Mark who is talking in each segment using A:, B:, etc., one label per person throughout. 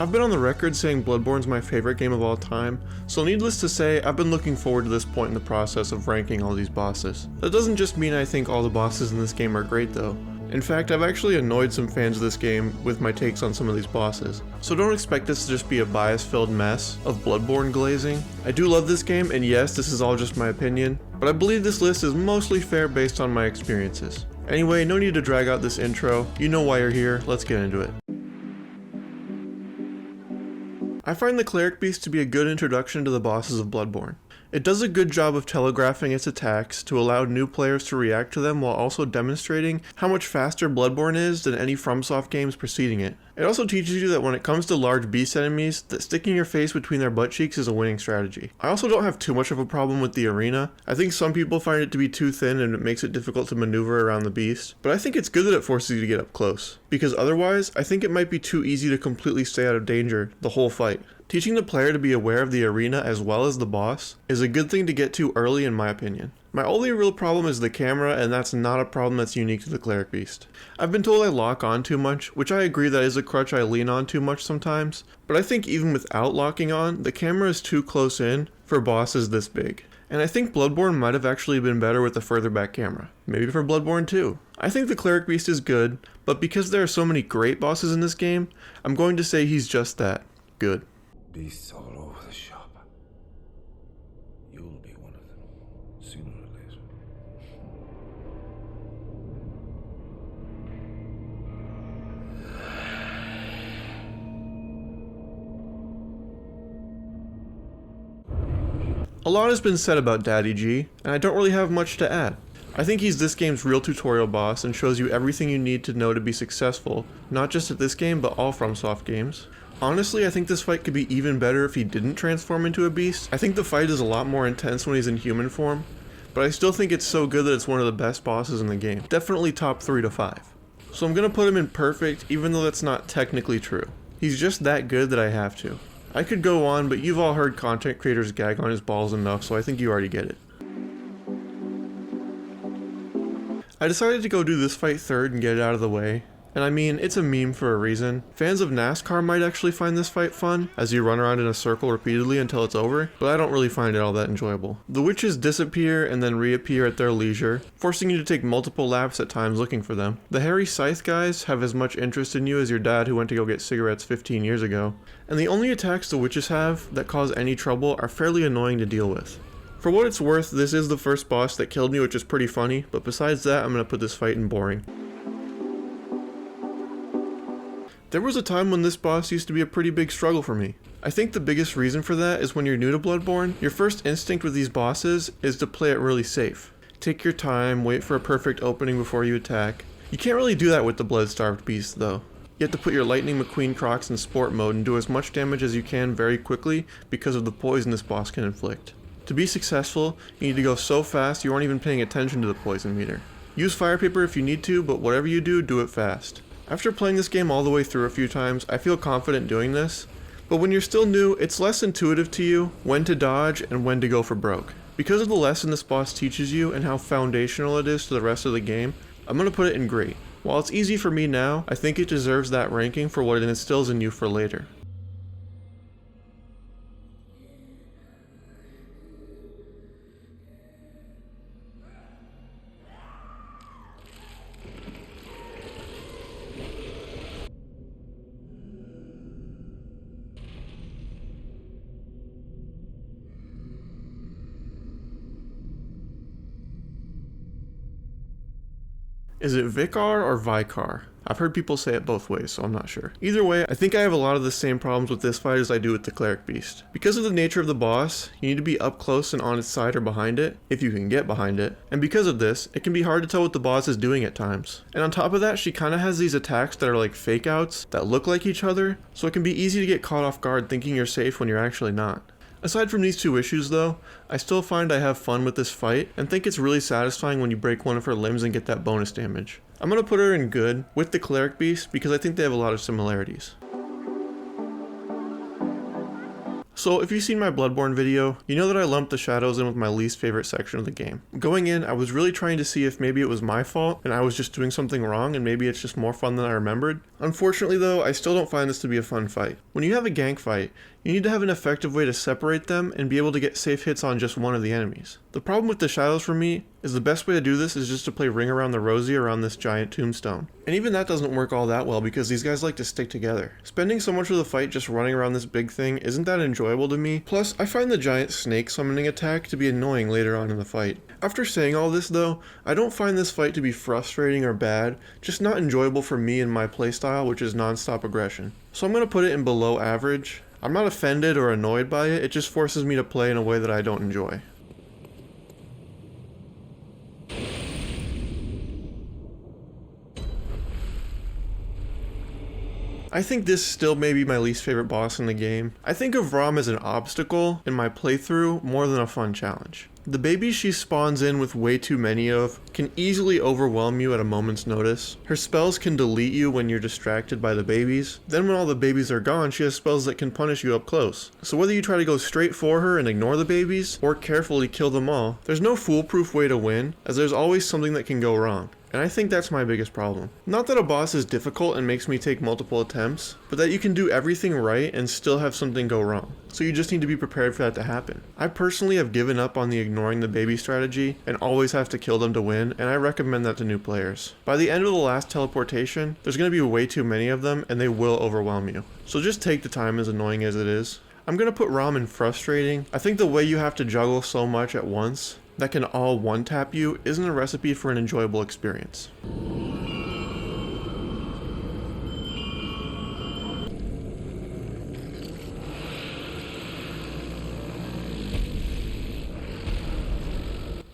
A: I've been on the record saying Bloodborne's my favorite game of all time, so needless to say, I've been looking forward to this point in the process of ranking all these bosses. That doesn't just mean I think all the bosses in this game are great though. In fact, I've actually annoyed some fans of this game with my takes on some of these bosses. So don't expect this to just be a bias-filled mess of Bloodborne glazing. I do love this game, and yes, this is all just my opinion, but I believe this list is mostly fair based on my experiences. Anyway, no need to drag out this intro. You know why you're here, let's get into it. I find the Cleric Beast to be a good introduction to the bosses of Bloodborne. It does a good job of telegraphing its attacks to allow new players to react to them while also demonstrating how much faster Bloodborne is than any FromSoft games preceding it. It also teaches you that when it comes to large beast enemies, that sticking your face between their butt cheeks is a winning strategy. I also don't have too much of a problem with the arena. I think some people find it to be too thin and it makes it difficult to maneuver around the beast, but I think it's good that it forces you to get up close, because otherwise, I think it might be too easy to completely stay out of danger the whole fight. Teaching the player to be aware of the arena as well as the boss is a good thing to get to early in my opinion. My only real problem is the camera, and that's not a problem that's unique to the Cleric Beast. I've been told I lock on too much, which I agree that is a crutch I lean on too much sometimes, but I think even without locking on, the camera is too close in for bosses this big. And I think Bloodborne might have actually been better with a further back camera. Maybe for Bloodborne 2. I think the Cleric Beast is good, but because there are so many great bosses in this game, I'm going to say he's just that, good.
B: Beasts all over the shop. You'll be one of them, sooner or later.
A: A lot has been said about Daddy G, and I don't really have much to add. I think he's this game's real tutorial boss and shows you everything you need to know to be successful, not just at this game but all FromSoft games. Honestly, I think this fight could be even better if he didn't transform into a beast. I think the fight is a lot more intense when he's in human form, but I still think it's so good that it's one of the best bosses in the game. Definitely top 3 to 5. So I'm gonna put him in perfect, even though that's not technically true. He's just that good that I have to. I could go on, but you've all heard content creators gag on his balls enough, so I think you already get it. I decided to go do this fight third and get it out of the way. And I mean, it's a meme for a reason. Fans of NASCAR might actually find this fight fun, as you run around in a circle repeatedly until it's over, but I don't really find it all that enjoyable. The witches disappear and then reappear at their leisure, forcing you to take multiple laps at times looking for them. The hairy scythe guys have as much interest in you as your dad who went to go get cigarettes 15 years ago, and the only attacks the witches have that cause any trouble are fairly annoying to deal with. For what it's worth, this is the first boss that killed me, which is pretty funny, but besides that, I'm gonna put this fight in boring. There was a time when this boss used to be a pretty big struggle for me. I think the biggest reason for that is when you're new to Bloodborne, your first instinct with these bosses is to play it really safe. Take your time, wait for a perfect opening before you attack. You can't really do that with the blood-starved beast though. You have to put your Lightning McQueen Crocs in sport mode and do as much damage as you can very quickly because of the poison this boss can inflict. To be successful, you need to go so fast you aren't even paying attention to the poison meter. Use fire paper if you need to, but whatever you do, do it fast. After playing this game all the way through a few times, I feel confident doing this, but when you're still new, it's less intuitive to you when to dodge and when to go for broke. Because of the lesson this boss teaches you and how foundational it is to the rest of the game, I'm going to put it in great. While it's easy for me now, I think it deserves that ranking for what it instills in you for later. Is it Vicar or Vicar? I've heard people say it both ways, so I'm not sure. Either way, I think I have a lot of the same problems with this fight as I do with the Cleric Beast. Because of the nature of the boss, you need to be up close and on its side or behind it, if you can get behind it. And because of this, it can be hard to tell what the boss is doing at times. And on top of that, she kinda has these attacks that are like fake outs that look like each other, so it can be easy to get caught off guard thinking you're safe when you're actually not. Aside from these two issues though, I still find I have fun with this fight and think it's really satisfying when you break one of her limbs and get that bonus damage. I'm gonna put her in good with the Cleric Beast because I think they have a lot of similarities. So if you've seen my Bloodborne video, you know that I lumped the shadows in with my least favorite section of the game. Going in, I was really trying to see if maybe it was my fault and I was just doing something wrong and maybe it's just more fun than I remembered. Unfortunately though, I still don't find this to be a fun fight. When you have a gank fight, you need to have an effective way to separate them and be able to get safe hits on just one of the enemies. The problem with the shadows for me is the best way to do this is just to play Ring Around the Rosie around this giant tombstone. And even that doesn't work all that well because these guys like to stick together. Spending so much of the fight just running around this big thing isn't that enjoyable to me, plus I find the giant snake summoning attack to be annoying later on in the fight. After saying all this though, I don't find this fight to be frustrating or bad, just not enjoyable for me and my playstyle, which is non-stop aggression. So I'm going to put it in below average. I'm not offended or annoyed by it, it just forces me to play in a way that I don't enjoy. I think this still may be my least favorite boss in the game. I think of Rom as an obstacle in my playthrough more than a fun challenge. The babies she spawns in with way too many of can easily overwhelm you at a moment's notice. Her spells can delete you when you're distracted by the babies. Then when all the babies are gone, she has spells that can punish you up close. So whether you try to go straight for her and ignore the babies, or carefully kill them all, there's no foolproof way to win, as there's always something that can go wrong. And I think that's my biggest problem. Not that a boss is difficult and makes me take multiple attempts, but that you can do everything right and still have something go wrong. So you just need to be prepared for that to happen. I personally have given up on the ignoring the baby strategy and always have to kill them to win, and I recommend that to new players. By the end of the last teleportation, there's going to be way too many of them and they will overwhelm you. So just take the time, as annoying as it is. I'm going to put Rom in frustrating. I think the way you have to juggle so much at once that can all one-tap you isn't a recipe for an enjoyable experience.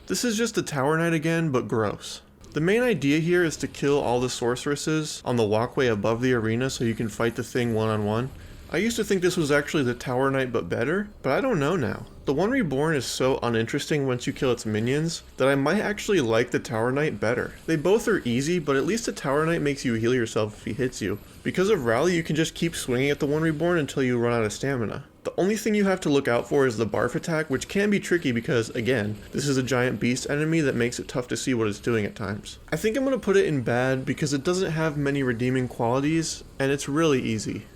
A: This is just a Tower Knight again, but gross. The main idea here is to kill all the sorceresses on the walkway above the arena so you can fight the thing one-on-one. I used to think this was actually the Tower Knight but better, but I don't know now. The one Reborn is so uninteresting once you kill its minions that I might actually like the Tower Knight better. They both are easy, but at least the Tower Knight makes you heal yourself if he hits you. Because of Rally, you can just keep swinging at the one Reborn until you run out of stamina. The only thing you have to look out for is the barf attack, which can be tricky because, again, this is a giant beast enemy that makes it tough to see what it's doing at times. I think I'm going to put it in bad because it doesn't have many redeeming qualities, and it's really easy.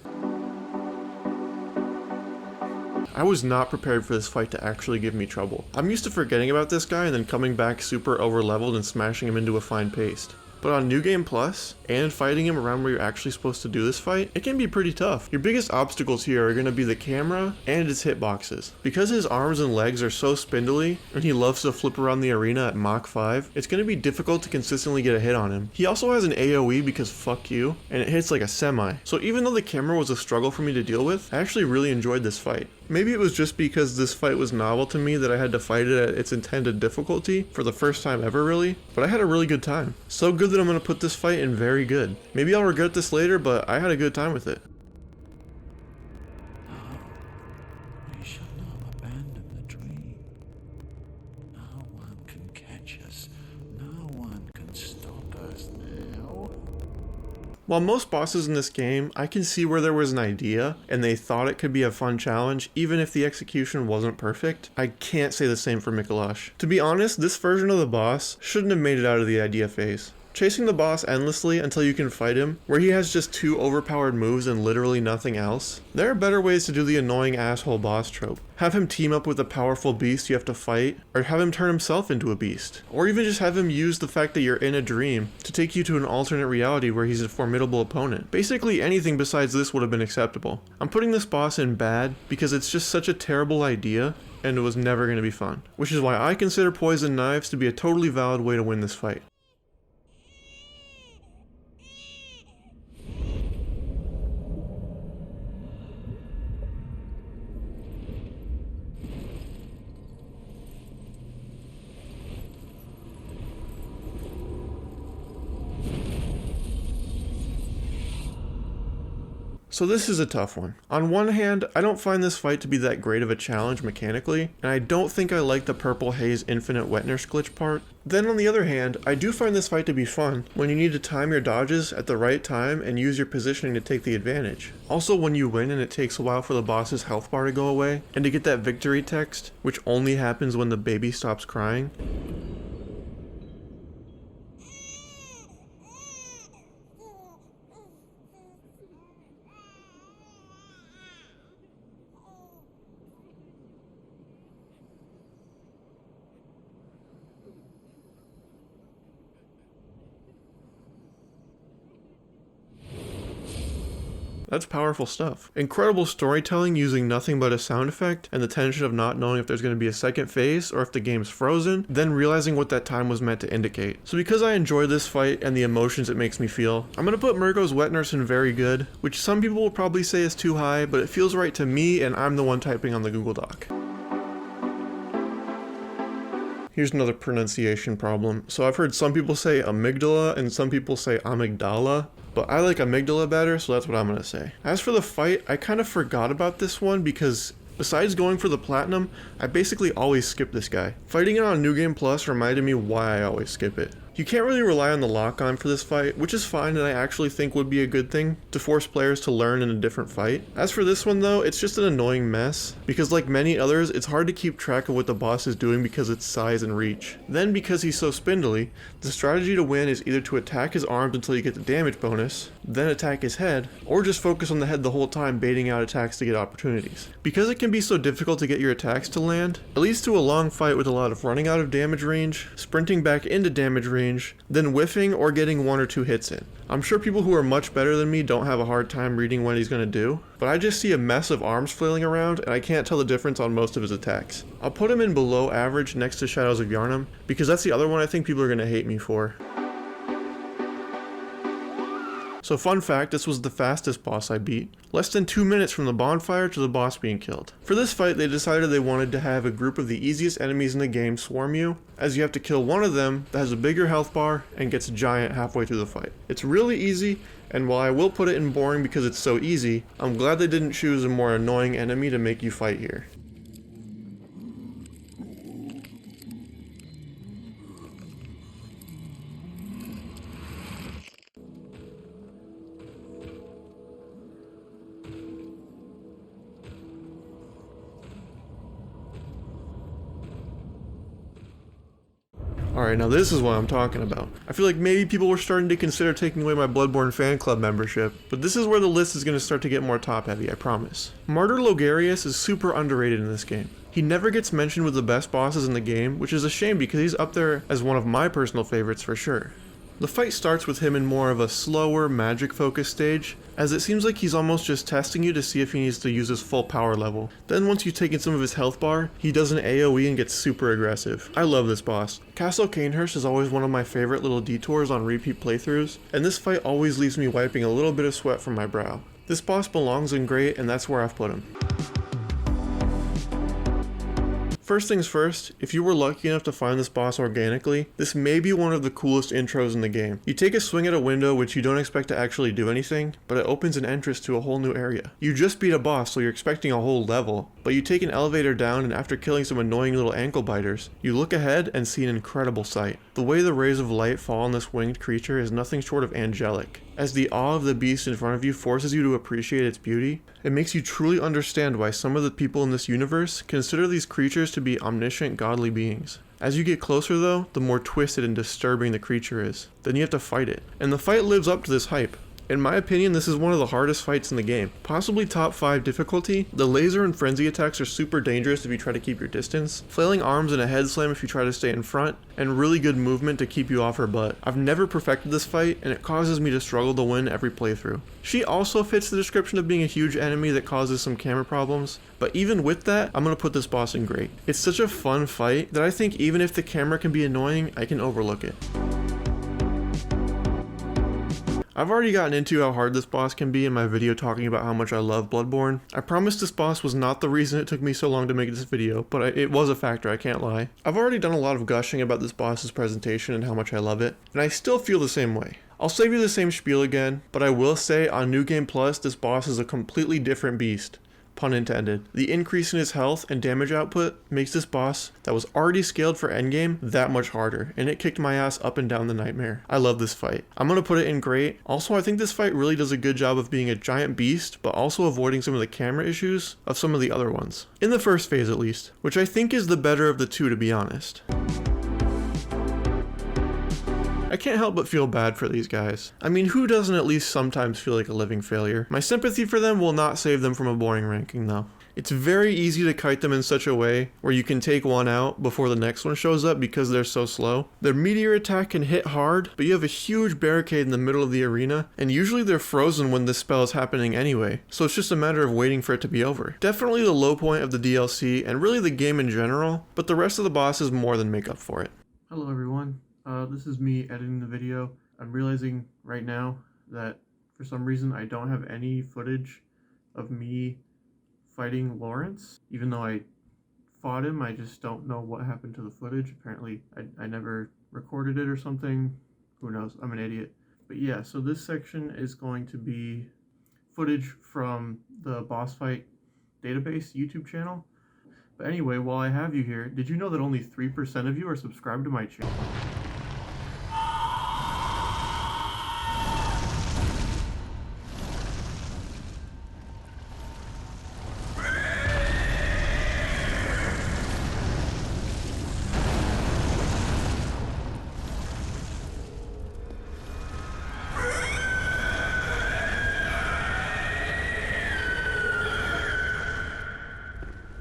A: I was not prepared for this fight to actually give me trouble. I'm used to forgetting about this guy and then coming back super over leveled and smashing him into a fine paste. But on New Game Plus, and fighting him around where you're actually supposed to do this fight, it can be pretty tough. Your biggest obstacles here are going to be the camera and its hitboxes. Because his arms and legs are so spindly, and he loves to flip around the arena at Mach 5, it's going to be difficult to consistently get a hit on him. He also has an AoE because fuck you, and it hits like a semi. So even though the camera was a struggle for me to deal with, I actually really enjoyed this fight. Maybe it was just because this fight was novel to me that I had to fight it at its intended difficulty for the first time ever really, but I had a really good time. So good that I'm going to put this fight in very good. Maybe I'll regret this later, but I had a good time with it.
C: We shall not abandon the dream. No one can catch us. No one can stop us now.
A: While most bosses in this game, I can see where there was an idea and they thought it could be a fun challenge even if the execution wasn't perfect, I can't say the same for Micolash. To be honest, this version of the boss shouldn't have made it out of the idea phase. Chasing the boss endlessly until you can fight him, where he has just 2 overpowered moves and literally nothing else, there are better ways to do the annoying asshole boss trope. Have him team up with a powerful beast you have to fight, or have him turn himself into a beast. Or even just have him use the fact that you're in a dream to take you to an alternate reality where he's a formidable opponent. Basically anything besides this would have been acceptable. I'm putting this boss in bad because it's just such a terrible idea and it was never going to be fun. Which is why I consider poison knives to be a totally valid way to win this fight. So this is a tough one. On one hand, I don't find this fight to be that great of a challenge mechanically, and I don't think I like the Purple Haze Infinite Wet Nurse glitch part. Then on the other hand, I do find this fight to be fun when you need to time your dodges at the right time and use your positioning to take the advantage. Also when you win and it takes a while for the boss's health bar to go away, and to get that victory text, which only happens when the baby stops crying. That's powerful stuff. Incredible storytelling using nothing but a sound effect, and the tension of not knowing if there's going to be a second phase or if the game's frozen, then realizing what that time was meant to indicate. So because I enjoy this fight and the emotions it makes me feel, I'm going to put Mirko's Wet Nurse in very good, which some people will probably say is too high, but it feels right to me and I'm the one typing on the Google Doc. Here's another pronunciation problem. So I've heard some people say amygdala and some people say amygdala, but I like amygdala better, so that's what I'm gonna say. As for the fight, I kind of forgot about this one because besides going for the platinum, I basically always skip this guy. Fighting it on New Game Plus reminded me why I always skip it. You can't really rely on the lock-on for this fight, which is fine and I actually think would be a good thing to force players to learn in a different fight. As for this one though, it's just an annoying mess, because like many others, it's hard to keep track of what the boss is doing because of its size and reach. Then because he's so spindly, the strategy to win is either to attack his arms until you get the damage bonus, then attack his head, or just focus on the head the whole time baiting out attacks to get opportunities. Because it can be so difficult to get your attacks to land, it leads to a long fight with a lot of running out of damage range, sprinting back into damage range, then whiffing or getting 1 or 2 hits in. I'm sure people who are much better than me don't have a hard time reading what he's going to do, but I just see a mess of arms flailing around and I can't tell the difference on most of his attacks. I'll put him in below average next to Shadows of Yharnam, because that's the other one I think people are going to hate me for. So fun fact, this was the fastest boss I beat. Less than 2 minutes from the bonfire to the boss being killed. For this fight, they decided they wanted to have a group of the easiest enemies in the game swarm you, as you have to kill one of them that has a bigger health bar and gets giant halfway through the fight. It's really easy, and while I will put it in boring because it's so easy, I'm glad they didn't choose a more annoying enemy to make you fight here. Alright, now this is what I'm talking about. I feel like maybe people were starting to consider taking away my Bloodborne fan club membership, but this is where the list is going to start to get more top heavy, I promise. Martyr Logarius is super underrated in this game. He never gets mentioned with the best bosses in the game, which is a shame because he's up there as one of my personal favorites for sure. The fight starts with him in more of a slower, magic-focused stage, as it seems like he's almost just testing you to see if he needs to use his full power level. Then once you've taken some of his health bar, he does an AoE and gets super aggressive. I love this boss. Castle Cainhurst is always one of my favorite little detours on repeat playthroughs, and this fight always leaves me wiping a little bit of sweat from my brow. This boss belongs in great, and that's where I've put him. First things first, if you were lucky enough to find this boss organically, this may be one of the coolest intros in the game. You take a swing at a window which you don't expect to actually do anything, but it opens an entrance to a whole new area. You just beat a boss, so you're expecting a whole level, but you take an elevator down and after killing some annoying little ankle biters, you look ahead and see an incredible sight. The way the rays of light fall on this winged creature is nothing short of angelic. As the awe of the beast in front of you forces you to appreciate its beauty, it makes you truly understand why some of the people in this universe consider these creatures to be omniscient godly beings. As you get closer though, the more twisted and disturbing the creature is. Then you have to fight it. And the fight lives up to this hype. In my opinion, this is one of the hardest fights in the game. Possibly top 5 difficulty. The laser and frenzy attacks are super dangerous if you try to keep your distance. Flailing arms and a head slam if you try to stay in front. And really good movement to keep you off her butt. I've never perfected this fight, and it causes me to struggle to win every playthrough. She also fits the description of being a huge enemy that causes some camera problems, but even with that, I'm going to put this boss in great. It's such a fun fight that I think even if the camera can be annoying, I can overlook it. I've already gotten into how hard this boss can be in my video talking about how much I love Bloodborne. I promise this boss was not the reason it took me so long to make this video, but it was a factor, I can't lie. I've already done a lot of gushing about this boss's presentation and how much I love it, and I still feel the same way. I'll save you the same spiel again, but I will say on New Game Plus, this boss is a completely different beast. Pun intended. The increase in his health and damage output makes this boss that was already scaled for endgame that much harder, and it kicked my ass up and down the nightmare. I love this fight. I'm gonna put it in great. Also, I think this fight really does a good job of being a giant beast, but also avoiding some of the camera issues of some of the other ones. In the first phase at least, which I think is the better of the two to be honest. I can't help but feel bad for these guys. I mean, who doesn't at least sometimes feel like a living failure? My sympathy for them will not save them from a boring ranking though. It's very easy to kite them in such a way where you can take one out before the next one shows up because they're so slow. Their meteor attack can hit hard, but you have a huge barricade in the middle of the arena, and usually they're frozen when this spell is happening anyway, so it's just a matter of waiting for it to be over. Definitely the low point of the DLC, and really the game in general, but the rest of the bosses more than make up for it. Hello everyone, this is me editing the video. I'm realizing right now that for some reason I don't have any footage of me fighting Laurence. Even though I fought him, I just don't know what happened to the footage. Apparently I never recorded it or something. Who knows, I'm an idiot. But yeah, so this section is going to be footage from the boss fight database YouTube channel. But anyway, while I have you here, did you know that only 3% of you are subscribed to my channel?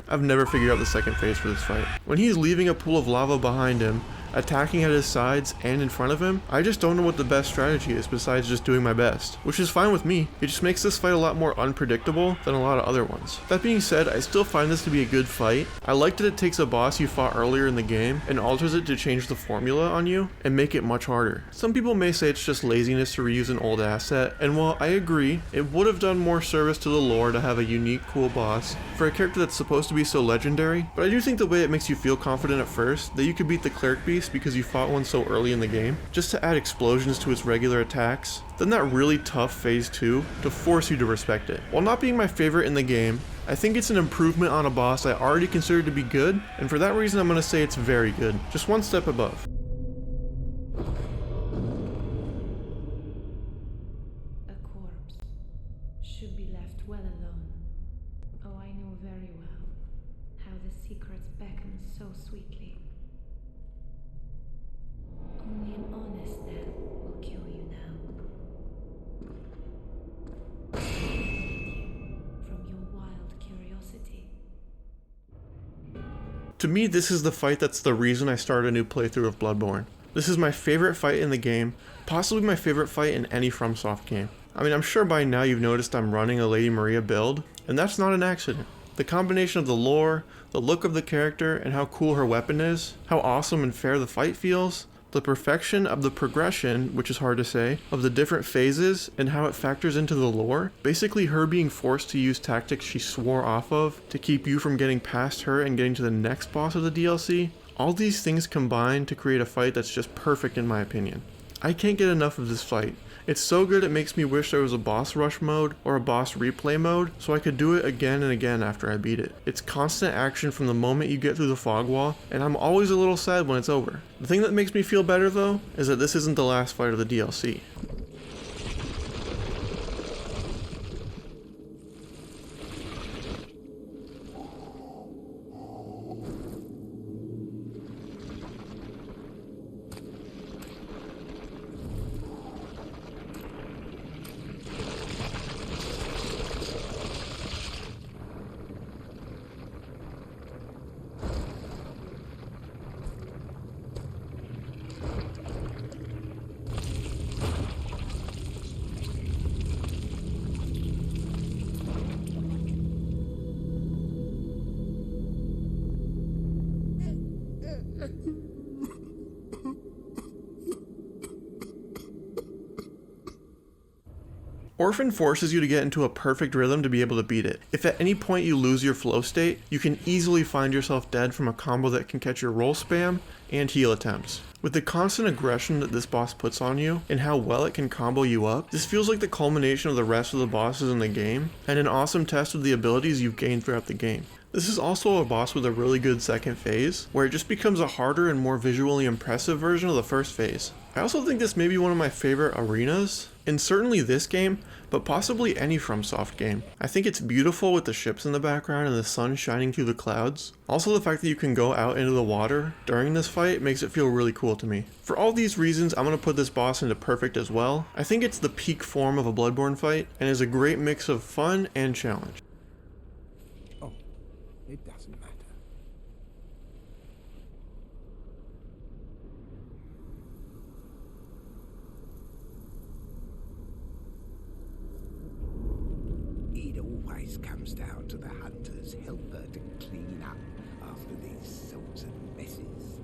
A: I've never figured out the second phase for this fight. When he's leaving a pool of lava behind him, attacking at his sides and in front of him, I just don't know what the best strategy is besides just doing my best, which is fine with me. It just makes this fight a lot more unpredictable than a lot of other ones. That being said, I still find this to be a good fight. I like that it takes a boss you fought earlier in the game and alters it to change the formula on you and make it much harder. Some people may say it's just laziness to reuse an old asset, and while I agree, it would have done more service to the lore to have a unique, cool boss for a character that's supposed to be so legendary, but I do think the way it makes you feel confident at first that you could beat the cleric beast because you fought one so early in the game, just to add explosions to its regular attacks, then that really tough phase 2 to force you to respect it. While not being my favorite in the game, I think it's an improvement on a boss I already considered to be good, and for that reason I'm going to say it's very good, just one step above.
D: A corpse should be left well alone. Oh, I know very well how the secrets beckon so sweetly. Only an honest death will kill you now. From your wild curiosity.
A: To me, this is the fight that's the reason I started a new playthrough of Bloodborne. This is my favorite fight in the game, possibly my favorite fight in any FromSoft game. I mean, I'm sure by now you've noticed I'm running a Lady Maria build, and that's not an accident. The combination of the lore, the look of the character, and how cool her weapon is, how awesome and fair the fight feels, the perfection of the progression, which is hard to say, of the different phases and how it factors into the lore. Basically her being forced to use tactics she swore off of to keep you from getting past her and getting to the next boss of the DLC. All these things combine to create a fight that's just perfect in my opinion. I can't get enough of this fight. It's so good it makes me wish there was a boss rush mode or a boss replay mode so I could do it again and again after I beat it. It's constant action from the moment you get through the fog wall, and I'm always a little sad when it's over. The thing that makes me feel better though is that this isn't the last fight of the DLC. Orphan forces you to get into a perfect rhythm to be able to beat it. If at any point you lose your flow state, you can easily find yourself dead from a combo that can catch your roll spam and heal attempts. With the constant aggression that this boss puts on you, and how well it can combo you up, this feels like the culmination of the rest of the bosses in the game, and an awesome test of the abilities you've gained throughout the game. This is also a boss with a really good second phase, where it just becomes a harder and more visually impressive version of the first phase. I also think this may be one of my favorite arenas, in certainly this game, but possibly any FromSoft game. I think it's beautiful with the ships in the background and the sun shining through the clouds. Also the fact that you can go out into the water during this fight makes it feel really cool to me. For all these reasons, I'm going to put this boss into perfect as well. I think it's the peak form of a Bloodborne fight, and is a great mix of fun and challenge.
B: Oh, It doesn't matter. It always comes down to the hunter's helper to clean up after these sorts of messes.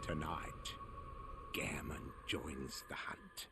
B: Tonight, Gehrman joins the hunt.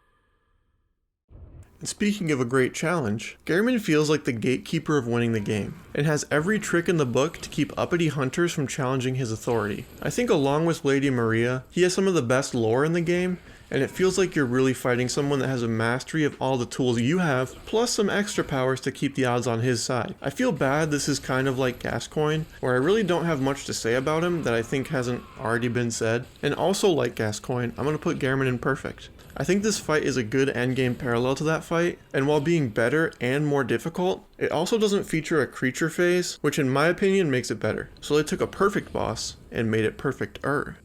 A: And speaking of a great challenge, Gehrman feels like the gatekeeper of winning the game, and has every trick in the book to keep uppity hunters from challenging his authority. I think along with Lady Maria, he has some of the best lore in the game, and it feels like you're really fighting someone that has a mastery of all the tools you have, plus some extra powers to keep the odds on his side. I feel bad this is kind of like Gascoigne, where I really don't have much to say about him that I think hasn't already been said, and also like Gascoigne, I'm going to put Gehrman in perfect. I think this fight is a good endgame parallel to that fight, and while being better and more difficult, it also doesn't feature a creature phase, which in my opinion makes it better. So they took a perfect boss and made it perfect-er.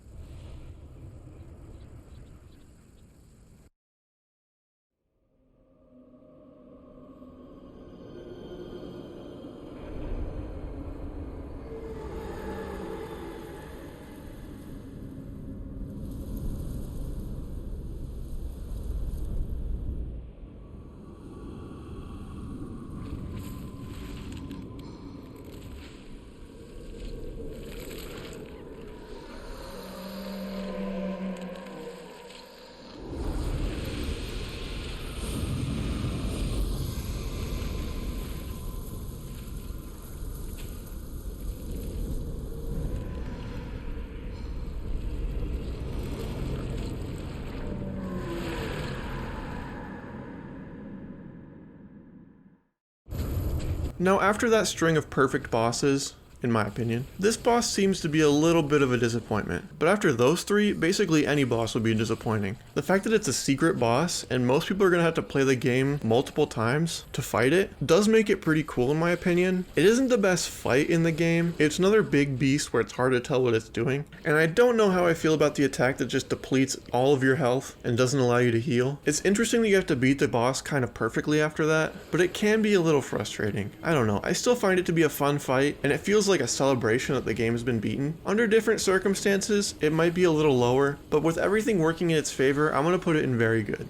A: Now after that string of perfect bosses, in my opinion, this boss seems to be a little bit of a disappointment. But after those three, basically any boss would be disappointing. The fact that it's a secret boss, and most people are going to have to play the game multiple times to fight it, does make it pretty cool in my opinion. It isn't the best fight in the game, it's another big beast where it's hard to tell what it's doing. And I don't know how I feel about the attack that just depletes all of your health and doesn't allow you to heal. It's interesting that you have to beat the boss kind of perfectly after that, but it can be a little frustrating. I don't know, I still find it to be a fun fight, and it feels like a celebration that the game has been beaten. Under different circumstances, it might be a little lower, but with everything working in its favor, I'm going to put it in very good.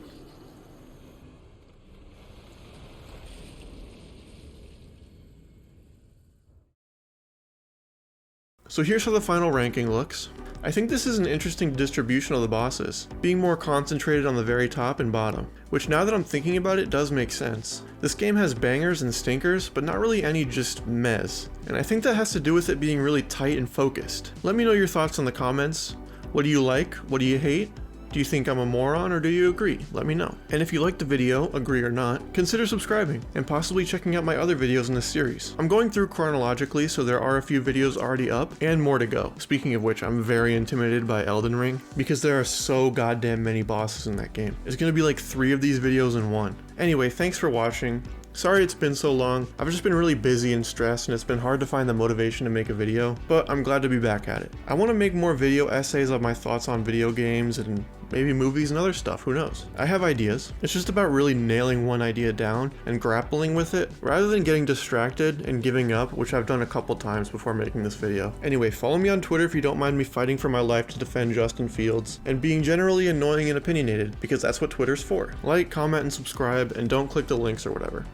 A: So here's how the final ranking looks. I think this is an interesting distribution of the bosses, being more concentrated on the very top and bottom, which now that I'm thinking about it does make sense. This game has bangers and stinkers, but not really any just mez, and I think that has to do with it being really tight and focused. Let me know your thoughts in the comments. What do you like? What do you hate? Do you think I'm a moron or do you agree? Let me know. And if you liked the video, agree or not, consider subscribing and possibly checking out my other videos in this series. I'm going through chronologically, so there are a few videos already up and more to go. Speaking of which, I'm very intimidated by Elden Ring because there are so goddamn many bosses in that game. There's gonna be like 3 of these videos in one. Anyway, thanks for watching. Sorry it's been so long. I've just been really busy and stressed and it's been hard to find the motivation to make a video, but I'm glad to be back at it. I want to make more video essays of my thoughts on video games and maybe movies and other stuff, who knows. I have ideas. It's just about really nailing one idea down and grappling with it rather than getting distracted and giving up, which I've done a couple times before making this video. Anyway, follow me on Twitter if you don't mind me fighting for my life to defend Justin Fields and being generally annoying and opinionated, because that's what Twitter's for. Like, comment, and subscribe, and don't click the links or whatever.